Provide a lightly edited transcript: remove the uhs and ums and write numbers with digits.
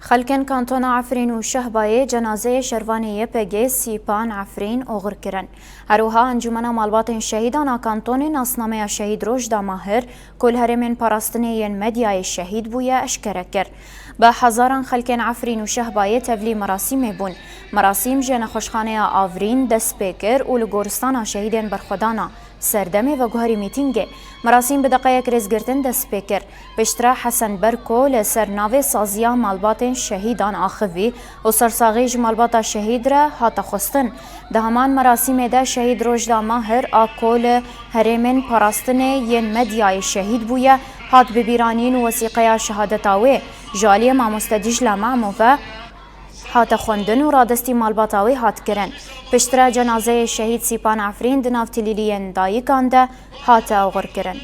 خلکن کانتونا عفرین و شهبایه جنازه شروانی پگه سیپان عفرین اوغر کرن. هروها انجمن مالبات شهیدان کانتون ناسنامه شهید روجدا ماهر کل هرمن پاراستنی مدیای شهید بویا اشکره کر. با هزاران خلکن عفرین و شهبایه تبلی مراسم بون. مراسم جن خوشخانه آورین دست پیکر و لگورستان شهیدان برخدانا. سردمه و گوهری میتینگه. مراسم به دقایق رزگرتن دست پیکر. بشترا حسن برکو لسرناوه سازیا مالبات شهیدان آخوی و سرساغیج مالبات شهید را هات خستن. ده همان مراسم ده شهید روجدا ماهر آکول هرمن پاراستن ین مدیای شهید بویا هات ببیرانین و وسیقه شهادتاوی جالی ما مستدیجلا معموفه هات خوندن و رادستی مالباتاوی هات کرن. پشترا جنازه شهید سیپان عفرین دناف تلیلین دایکان ده هات اوغر کرن.